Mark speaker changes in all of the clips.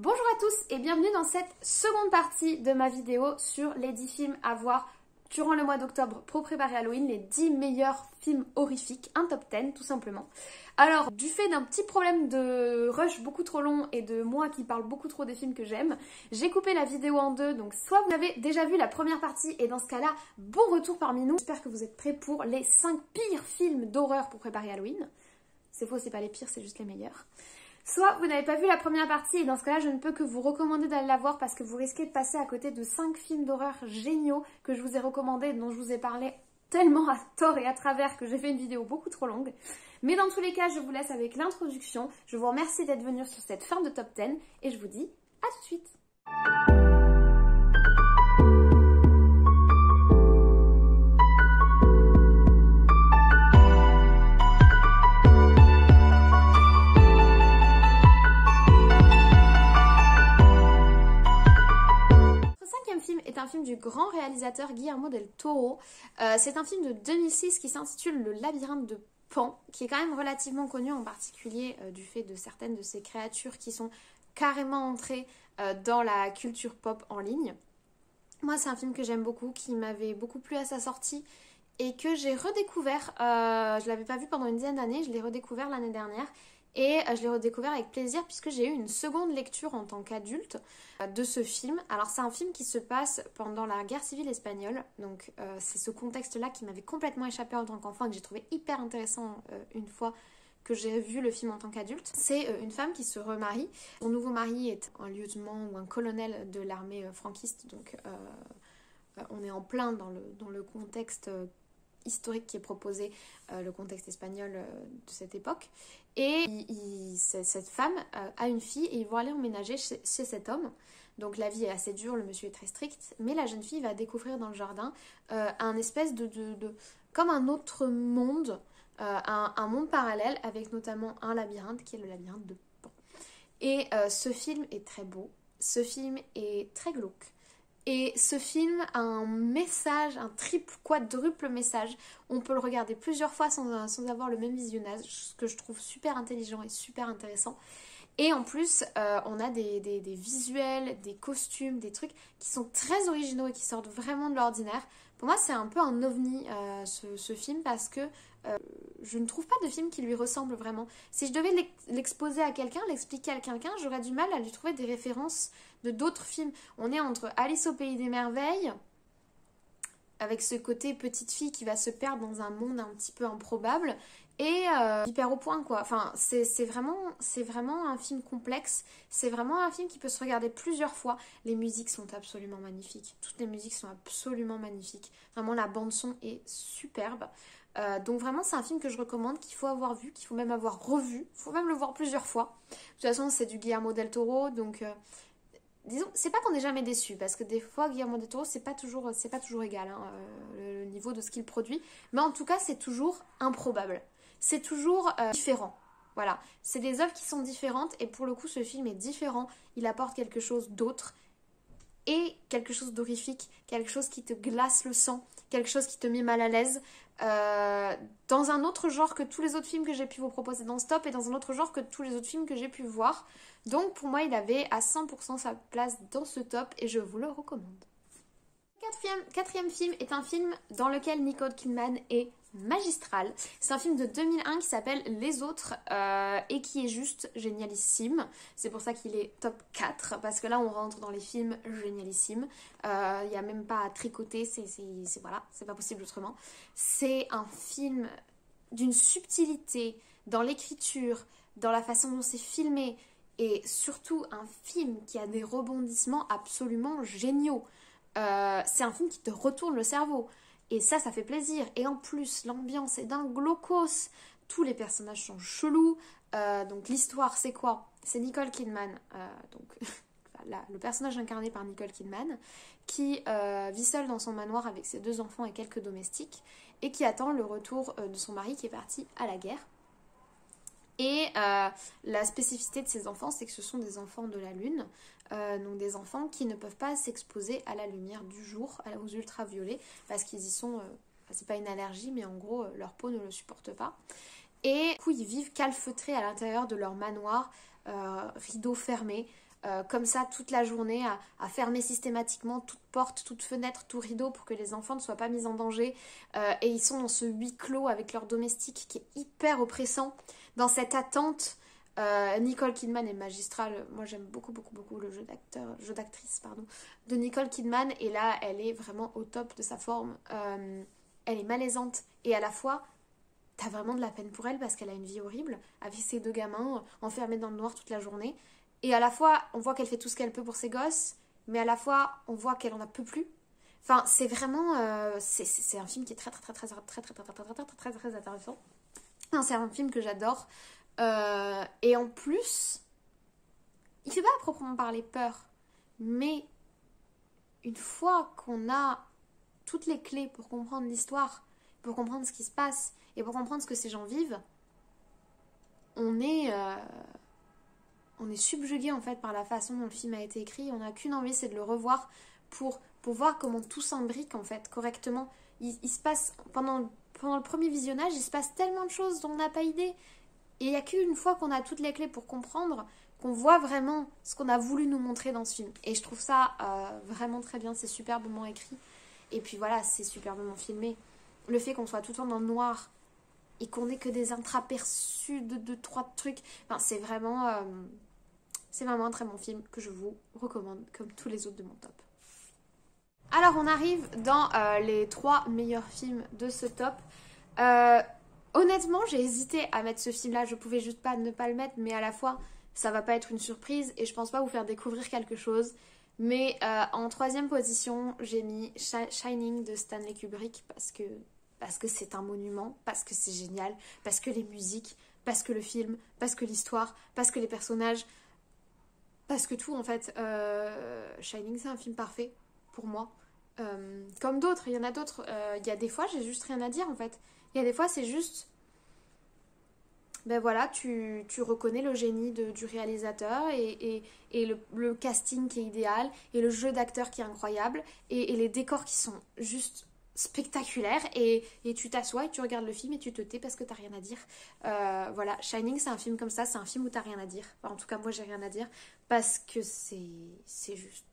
Speaker 1: Bonjour à tous et bienvenue dans cette seconde partie de ma vidéo sur les 10 films à voir durant le mois d'octobre pour préparer Halloween, les 10 meilleurs films horrifiques, un top 10 tout simplement. Alors, du fait d'un petit problème de rush beaucoup trop long et de moi qui parle beaucoup trop des films que j'aime, j'ai coupé la vidéo en deux, donc soit vous avez déjà vu la première partie et dans ce cas-là, bon retour parmi nous. J'espère que vous êtes prêts pour les 5 pires films d'horreur pour préparer Halloween. C'est faux, c'est pas les pires, c'est juste les meilleurs. Soit vous n'avez pas vu la première partie et dans ce cas-là, je ne peux que vous recommander d'aller la voir parce que vous risquez de passer à côté de 5 films d'horreur géniaux que je vous ai recommandés et dont je vous ai parlé tellement à tort et à travers que j'ai fait une vidéo beaucoup trop longue. Mais dans tous les cas, je vous laisse avec l'introduction. Je vous remercie d'être venus sur cette fin de top 10 et je vous dis à tout de suite. Est un film du grand réalisateur Guillermo del Toro. C'est un film de 2006 qui s'intitule Le labyrinthe de Pan, qui est quand même relativement connu en particulier du fait de certaines de ces créatures qui sont carrément entrées dans la culture pop en ligne. Moi, c'est un film que j'aime beaucoup, qui m'avait beaucoup plu à sa sortie et que j'ai redécouvert. Je ne l'avais pas vu pendant une dizaine d'années, je l'ai redécouvert l'année dernière. Et je l'ai redécouvert avec plaisir puisque j'ai eu une seconde lecture en tant qu'adulte de ce film. Alors c'est un film qui se passe pendant la guerre civile espagnole. Donc c'est ce contexte-là qui m'avait complètement échappé en tant qu'enfant et que j'ai trouvé hyper intéressant une fois que j'ai vu le film en tant qu'adulte. C'est une femme qui se remarie. Son nouveau mari est un lieutenant ou un colonel de l'armée franquiste. Donc on est en plein dans le contexte historique qui est proposé, le contexte espagnol de cette époque. Et cette femme a une fille et ils vont aller emménager chez cet homme. Donc la vie est assez dure, le monsieur est très strict, mais la jeune fille va découvrir dans le jardin un espèce comme un autre monde, un monde parallèle avec notamment un labyrinthe qui est le labyrinthe de Pan. Et ce film est très beau, ce film est très glauque. Et ce film a un message, un triple, quadruple message. On peut le regarder plusieurs fois sans avoir le même visionnage, ce que je trouve super intelligent et super intéressant. Et en plus, on a des visuels, des costumes, des trucs qui sont très originaux et qui sortent vraiment de l'ordinaire. Pour moi, c'est un peu un ovni, ce film, parce que je ne trouve pas de film qui lui ressemble vraiment. Si je devais l'exposer à quelqu'un, l'expliquer à quelqu'un, j'aurais du mal à lui trouver des références de d'autres films. On est entre Alice au Pays des Merveilles, avec ce côté petite fille qui va se perdre dans un monde un petit peu improbable, et hyper au point quoi. Enfin, c'est vraiment un film complexe, c'est vraiment un film qui peut se regarder plusieurs fois. Les musiques sont absolument magnifiques, toutes les musiques sont absolument magnifiques. Vraiment, la bande son est superbe. Donc vraiment c'est un film que je recommande, qu'il faut avoir vu, qu'il faut même avoir revu, il faut même le voir plusieurs fois. De toute façon c'est du Guillermo del Toro, donc disons, c'est pas qu'on n'est jamais déçu, parce que des fois Guillermo del Toro c'est pas toujours égal hein, le niveau de ce qu'il produit, mais en tout cas c'est toujours improbable, c'est toujours différent. Voilà, c'est des œuvres qui sont différentes et pour le coup ce film est différent, il apporte quelque chose d'autre et quelque chose d'horrifique, quelque chose qui te glace le sang, quelque chose qui te met mal à l'aise, dans un autre genre que tous les autres films que j'ai pu vous proposer dans ce top et dans un autre genre que tous les autres films que j'ai pu voir. Donc pour moi il avait à 100% sa place dans ce top et je vous le recommande. Quatrième film est un film dans lequel Nicole Kidman est magistrale. C'est un film de 2001 qui s'appelle Les Autres et qui est juste génialissime. C'est pour ça qu'il est top 4 parce que là on rentre dans les films génialissimes. Il n'y a même pas à tricoter, voilà, c'est pas possible autrement. C'est un film d'une subtilité dans l'écriture, dans la façon dont c'est filmé et surtout un film qui a des rebondissements absolument géniaux. C'est un film qui te retourne le cerveau et ça fait plaisir. Et en plus l'ambiance est d'un glaucos, tous les personnages sont chelous. Donc l'histoire c'est quoi? C'est Nicole Kidman, le personnage incarné par Nicole Kidman, qui vit seule dans son manoir avec ses 2 enfants et quelques domestiques et qui attend le retour de son mari qui est parti à la guerre. Et la spécificité de ces enfants, c'est que ce sont des enfants de la Lune, donc des enfants qui ne peuvent pas s'exposer à la lumière du jour, aux ultraviolets, parce qu'ils y sont, c'est pas une allergie, mais en gros, leur peau ne le supporte pas. Et du coup, ils vivent calfeutrés à l'intérieur de leur manoir, rideaux fermés, comme ça toute la journée, à fermer systématiquement toute porte, toute fenêtre, tout rideau pour que les enfants ne soient pas mis en danger. Et ils sont dans ce huis clos avec leur domestique qui est hyper oppressant, dans cette attente. Nicole Kidman est magistrale. Moi j'aime beaucoup le jeu d'actrice de Nicole Kidman, et là elle est vraiment au top de sa forme. Elle est malaisante et à la fois t'as vraiment de la peine pour elle parce qu'elle a une vie horrible avec ses 2 gamins enfermés dans le noir toute la journée, et à la fois on voit qu'elle fait tout ce qu'elle peut pour ses gosses, mais à la fois on voit qu'elle en a peu plus. Enfin c'est vraiment c'est un film qui est très intéressant. C'est un film que j'adore. Et en plus, il fait pas à proprement parler peur, mais une fois qu'on a toutes les clés pour comprendre l'histoire, pour comprendre ce qui se passe et pour comprendre ce que ces gens vivent, on est subjugué en fait par la façon dont le film a été écrit. On n'a qu'une envie, c'est de le revoir pour voir comment tout s'imbrique en fait correctement. Il se passe pendant le premier visionnage, il se passe tellement de choses dont on n'a pas idée. Et il n'y a qu'une fois qu'on a toutes les clés pour comprendre qu'on voit vraiment ce qu'on a voulu nous montrer dans ce film. Et je trouve ça vraiment très bien, c'est superbement écrit. Et puis voilà, c'est superbement filmé. Le fait qu'on soit tout le temps dans le noir et qu'on n'ait que des intraperçus de 3 trucs. Enfin, c'est vraiment un très bon film que je vous recommande, comme tous les autres de mon top. Alors, on arrive dans les 3 meilleurs films de ce top. Honnêtement, j'ai hésité à mettre ce film-là, je pouvais juste pas ne pas le mettre, mais à la fois, ça va pas être une surprise et je pense pas vous faire découvrir quelque chose. Mais en 3e position, j'ai mis Shining de Stanley Kubrick parce que c'est un monument, parce que c'est génial, parce que les musiques, parce que le film, parce que l'histoire, parce que les personnages, parce que tout en fait. Shining, c'est un film parfait pour moi. Comme d'autres, il y en a d'autres. Il y a des fois, j'ai juste rien à dire en fait. Il y a des fois, c'est juste... Ben voilà, tu reconnais le génie du réalisateur et le casting qui est idéal et le jeu d'acteur qui est incroyable et les décors qui sont juste spectaculaires et tu t'assois et tu regardes le film et tu te tais parce que t'as rien à dire. Voilà, Shining, c'est un film comme ça, c'est un film où t'as rien à dire. Enfin, en tout cas, moi, j'ai rien à dire parce que c'est juste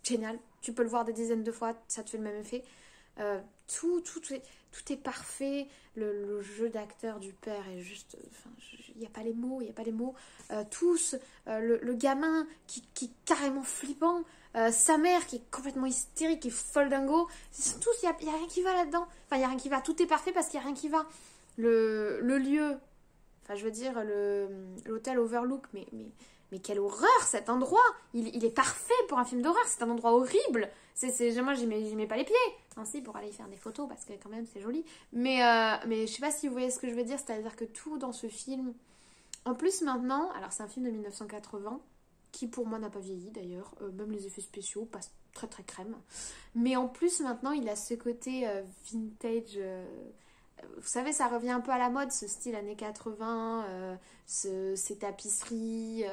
Speaker 1: génial. Tu peux le voir des dizaines de fois, ça te fait le même effet. Tout est parfait. Le jeu d'acteur du père est juste... Il n'y a pas les mots, le gamin qui est carrément flippant, sa mère qui est complètement hystérique, qui est folle dingo. Tous, il n'y a rien qui va là-dedans. Enfin, il n'y a rien qui va. Tout est parfait parce qu'il n'y a rien qui va. Le lieu... Enfin, je veux dire, l'hôtel Overlook, mais quelle horreur cet endroit! Il est parfait pour un film d'horreur, c'est un endroit horrible! Moi, j'y mets pas les pieds! Ainsi, pour aller y faire des photos, parce que quand même, c'est joli. Mais je sais pas si vous voyez ce que je veux dire, c'est-à-dire que tout dans ce film... En plus, maintenant, alors c'est un film de 1980, qui pour moi n'a pas vieilli d'ailleurs, même les effets spéciaux passent très très crème. Mais en plus, maintenant, il a ce côté vintage... vous savez, ça revient un peu à la mode, ce style années 80, ces tapisseries,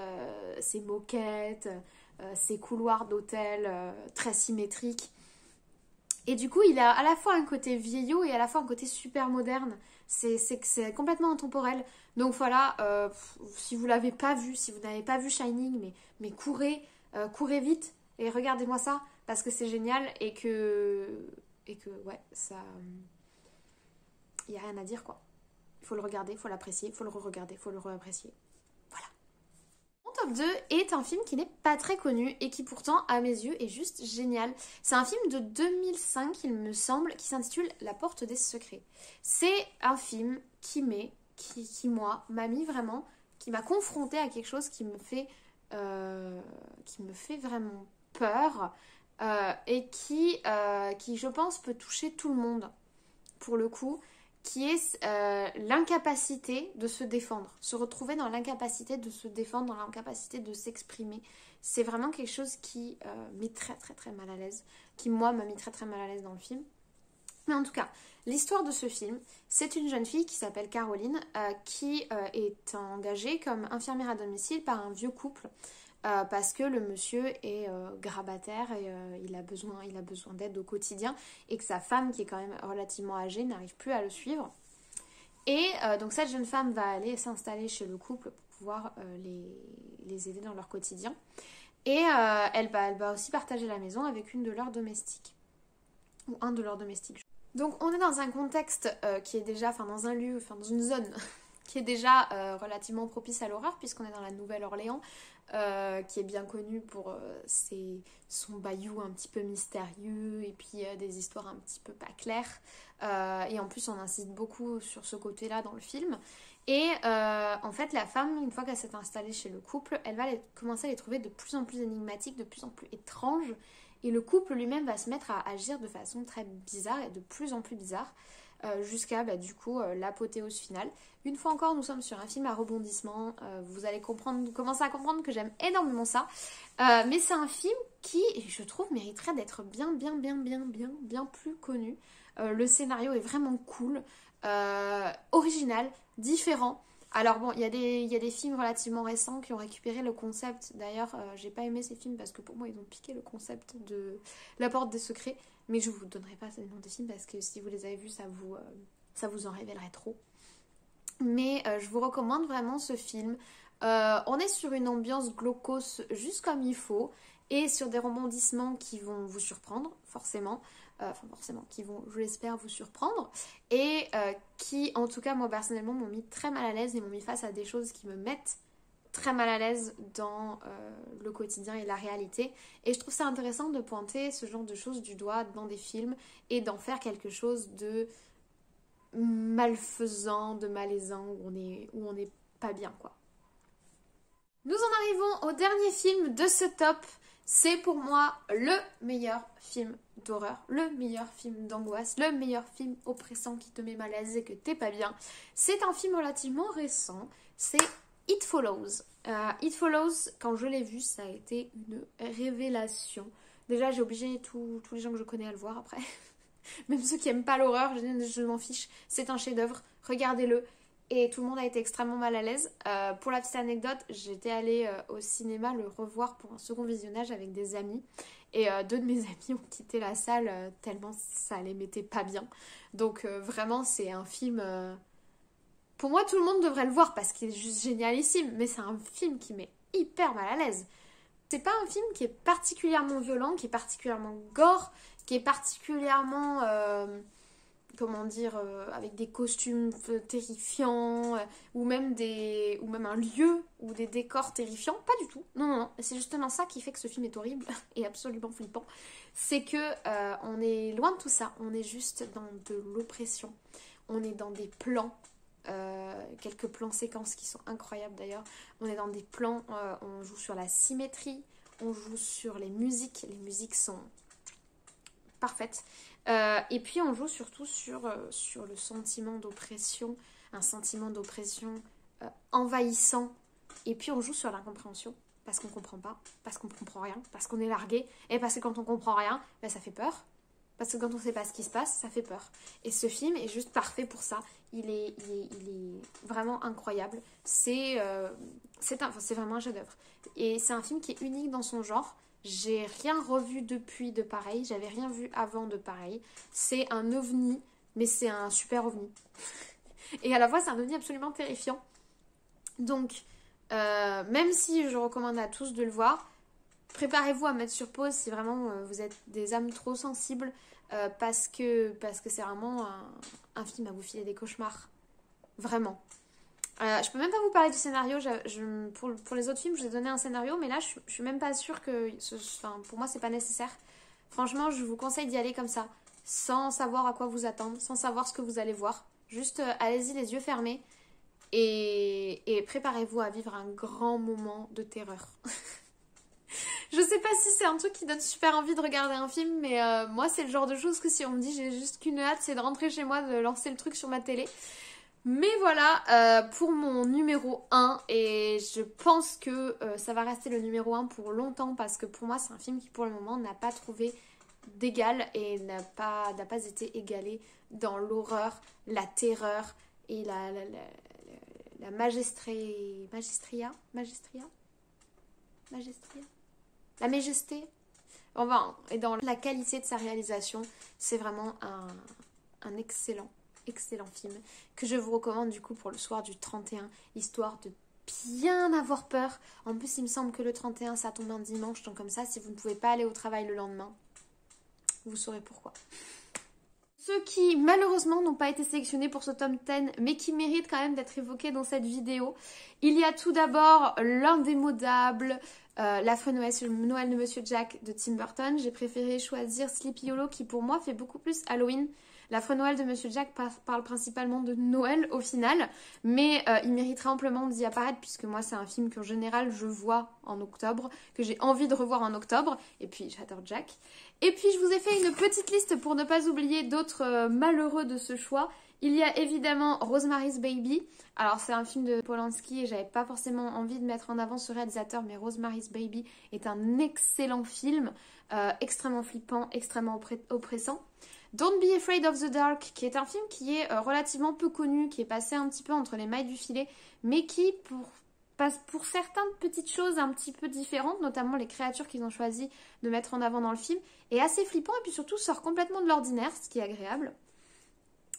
Speaker 1: ces moquettes, ces couloirs d'hôtel très symétriques. Et du coup, il a à la fois un côté vieillot et à la fois un côté super moderne. C'est complètement intemporel. Donc voilà, si vous l'avez pas vu, si vous n'avez pas vu Shining, mais courez vite et regardez-moi ça parce que c'est génial et que ouais, ça... Il n'y a rien à dire quoi. Il faut le regarder, il faut l'apprécier, il faut le re-regarder, il faut le re-apprécier. Voilà. Mon top 2 est un film qui n'est pas très connu et qui pourtant, à mes yeux, est juste génial. C'est un film de 2005, il me semble, qui s'intitule La Porte des Secrets. C'est un film qui moi, m'a mis vraiment, qui m'a confrontée à quelque chose qui me fait vraiment peur et qui, je pense, peut toucher tout le monde, pour le coup, qui est l'incapacité de se défendre, se retrouver dans l'incapacité de se défendre, dans l'incapacité de s'exprimer. C'est vraiment quelque chose qui met très très très mal à l'aise, qui moi m'a mis très très mal à l'aise dans le film. Mais en tout cas, l'histoire de ce film, c'est une jeune fille qui s'appelle Caroline, qui est engagée comme infirmière à domicile par un vieux couple, parce que le monsieur est grabataire et il a besoin d'aide au quotidien et que sa femme, qui est quand même relativement âgée, n'arrive plus à le suivre. Et donc cette jeune femme va aller s'installer chez le couple pour pouvoir les aider dans leur quotidien. Et elle va aussi partager la maison avec une de leurs domestiques. Ou un de leurs domestiques. Donc on est dans un contexte qui est déjà, enfin dans un lieu, enfin dans une zone qui est déjà relativement propice à l'horreur, puisqu'on est dans la Nouvelle-Orléans, qui est bien connue pour son bayou un petit peu mystérieux et puis des histoires un petit peu pas claires. Et en plus on insiste beaucoup sur ce côté-là dans le film. Et en fait la femme, une fois qu'elle s'est installée chez le couple, elle va commencer à les trouver de plus en plus énigmatiques, de plus en plus étranges. Et le couple lui-même va se mettre à agir de façon très bizarre et de plus en plus bizarre. Jusqu'à du coup l'apothéose finale. Une fois encore, nous sommes sur un film à rebondissement. Vous allez commencer à comprendre que j'aime énormément ça. Mais c'est un film qui, je trouve, mériterait d'être bien plus connu. Le scénario est vraiment cool, original, différent. Alors bon, il y a des films relativement récents qui ont récupéré le concept. D'ailleurs, j'ai pas aimé ces films parce que pour moi, ils ont piqué le concept de La Porte des Secrets. Mais je vous donnerai pas le nom des films parce que si vous les avez vus, ça vous en révélerait trop. Mais je vous recommande vraiment ce film. On est sur une ambiance glaucose juste comme il faut et sur des rebondissements qui vont vous surprendre, forcément. Qui vont, je l'espère, vous surprendre. Et qui, en tout cas, moi personnellement, m'ont mis très mal à l'aise et m'ont mis face à des choses qui me mettent très mal à l'aise dans le quotidien et la réalité. Et je trouve ça intéressant de pointer ce genre de choses du doigt dans des films et d'en faire quelque chose de malfaisant, de malaisant, où on n'est pas bien, quoi. Nous en arrivons au dernier film de ce top. C'est pour moi le meilleur film d'horreur, le meilleur film d'angoisse, le meilleur film oppressant qui te met mal à l'aise et que t'es pas bien. C'est un film relativement récent, c'est It Follows. It Follows, quand je l'ai vu, ça a été une révélation. Déjà, j'ai obligé tous les gens que je connais à le voir après. Même ceux qui aiment pas l'horreur, je m'en fiche. C'est un chef-d'œuvre, regardez-le. Et tout le monde a été extrêmement mal à l'aise. Pour la petite anecdote, j'étais allée au cinéma le revoir pour un second visionnage avec des amis. Et deux de mes amis ont quitté la salle tellement ça les mettait pas bien. Donc vraiment, c'est un film... Pour moi, tout le monde devrait le voir parce qu'il est juste génialissime. Mais c'est un film qui met hyper mal à l'aise. C'est pas un film qui est particulièrement violent, qui est particulièrement gore, qui est particulièrement... avec des costumes terrifiants, ou même un lieu ou des décors terrifiants. Pas du tout. Non. C'est justement ça qui fait que ce film est horrible et absolument flippant. C'est que on est loin de tout ça. On est juste dans de l'oppression. On est dans des plans. Quelques plans séquences qui sont incroyables d'ailleurs. On est dans des plans, on joue sur la symétrie, on joue sur les musiques sont parfaites. Et puis on joue surtout sur le sentiment d'oppression, un sentiment d'oppression envahissant. Et puis on joue sur l'incompréhension, parce qu'on comprend pas, parce qu'on comprend rien, parce qu'on est largué, et parce que quand on comprend rien, ça fait peur. Parce que quand on sait pas ce qui se passe, ça fait peur. Et ce film est juste parfait pour ça. Il est vraiment incroyable. C'est vraiment un chef-d'œuvre. Et c'est un film qui est unique dans son genre. J'ai rien revu depuis de pareil. J'avais rien vu avant de pareil. C'est un ovni, mais c'est un super ovni. Et à la fois, c'est un ovni absolument terrifiant. Donc, même si je recommande à tous de le voir, préparez-vous à mettre sur pause si vraiment vous êtes des âmes trop sensibles, parce que c'est vraiment un film à vous filer des cauchemars. Vraiment. Je peux même pas vous parler du scénario. Pour les autres films, je vous ai donné un scénario, mais là, je suis même pas sûre que... pour moi, c'est pas nécessaire. Franchement, je vous conseille d'y aller comme ça, sans savoir à quoi vous attendre, sans savoir ce que vous allez voir. Juste, allez-y les yeux fermés et préparez-vous à vivre un grand moment de terreur. Je sais pas si c'est un truc qui donne super envie de regarder un film, mais moi c'est le genre de choses que si on me dit j'ai juste qu'une hâte, c'est de rentrer chez moi, de lancer le truc sur ma télé. Mais voilà, pour mon numéro 1, et je pense que ça va rester le numéro 1 pour longtemps, parce que pour moi c'est un film qui pour le moment n'a pas trouvé d'égal et n'a pas été égalé dans l'horreur, la terreur et la magistria. La majesté, enfin, et dans la qualité de sa réalisation, c'est vraiment un excellent film que je vous recommande du coup pour le soir du 31, histoire de bien avoir peur. En plus, il me semble que le 31, ça tombe un dimanche, donc comme ça, si vous ne pouvez pas aller au travail le lendemain, vous saurez pourquoi. Ceux qui malheureusement n'ont pas été sélectionnés pour ce tome 10 mais qui méritent quand même d'être évoqués dans cette vidéo. Il y a tout d'abord l'indémodable L'affreux Noël de Monsieur Jack de Tim Burton. J'ai préféré choisir Sleepy Hollow qui pour moi fait beaucoup plus Halloween. L'affreux Noël de Monsieur Jack parle principalement de Noël au final, mais il mériterait amplement d'y apparaître puisque moi c'est un film qu'en général je vois en octobre, que j'ai envie de revoir en octobre, et puis j'adore Jack. Et puis je vous ai fait une petite liste pour ne pas oublier d'autres malheureux de ce choix. Il y a évidemment Rosemary's Baby. Alors c'est un film de Polanski et j'avais pas forcément envie de mettre en avant ce réalisateur, mais Rosemary's Baby est un excellent film, extrêmement flippant, extrêmement oppressant. Don't Be Afraid of the Dark, qui est un film qui est relativement peu connu, qui est passé un petit peu entre les mailles du filet, mais qui, pour certaines petites choses un petit peu différentes, notamment les créatures qu'ils ont choisi de mettre en avant dans le film, est assez flippant et puis surtout sort complètement de l'ordinaire, ce qui est agréable.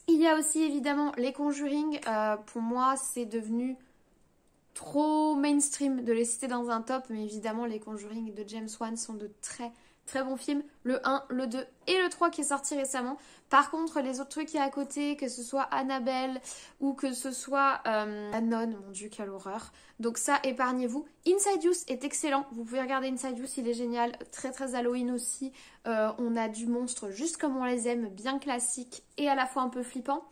Speaker 1: Il y a aussi évidemment les Conjuring. Pour moi, c'est devenu trop mainstream de les citer dans un top, mais évidemment, les Conjuring de James Wan sont de très bons films. Le 1, le 2 et le 3 qui est sorti récemment. Par contre, les autres trucs qu'il y a à côté, que ce soit Annabelle ou que ce soit La Nonne, mon dieu, quelle horreur. Donc ça, épargnez-vous. Insidious est excellent. Vous pouvez regarder Insidious, il est génial. Très Halloween aussi. On a du monstre juste comme on les aime, bien classique et à la fois un peu flippant.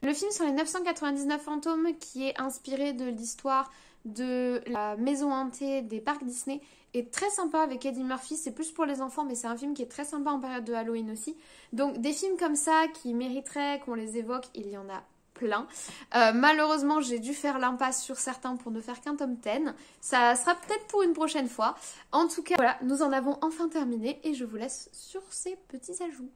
Speaker 1: Le film sur les 999 fantômes qui est inspiré de l'histoire de la maison hantée des parcs Disney est très sympa avec Eddie Murphy. C'est plus pour les enfants mais c'est un film qui est très sympa en période de Halloween aussi. Donc des films comme ça qui mériteraient qu'on les évoque, il y en a plein. Malheureusement j'ai dû faire l'impasse sur certains pour ne faire qu'un tome 10. Ça sera peut-être pour une prochaine fois. En tout cas voilà, nous en avons enfin terminé et je vous laisse sur ces petits ajouts.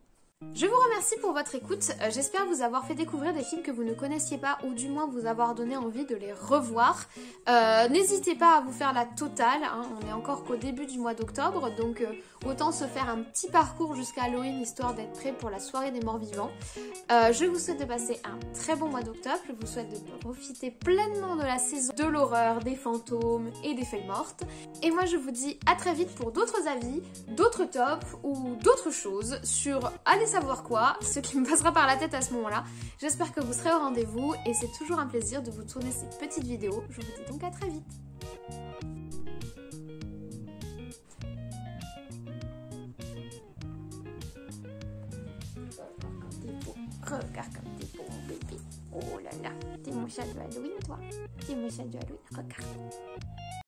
Speaker 1: Je vous remercie pour votre écoute, j'espère vous avoir fait découvrir des films que vous ne connaissiez pas ou du moins vous avoir donné envie de les revoir. N'hésitez pas à vous faire la totale, hein. On est encore qu'au début du mois d'octobre, donc autant se faire un petit parcours jusqu'à Halloween histoire d'être prêt pour la soirée des morts vivants. Je vous souhaite de passer un très bon mois d'octobre, je vous souhaite de profiter pleinement de la saison de l'horreur, des fantômes et des fées mortes. Et moi je vous dis à très vite pour d'autres avis, d'autres tops ou d'autres choses sur allez savoir quoi, ce qui me passera par la tête à ce moment-là. J'espère que vous serez au rendez-vous et c'est toujours un plaisir de vous tourner ces petites vidéos. Je vous dis donc à très vite. Regarde comme t'es beau, mon bébé. Oh là là, t'es mon chat de Halloween, toi. T'es mon chat de Halloween, regarde.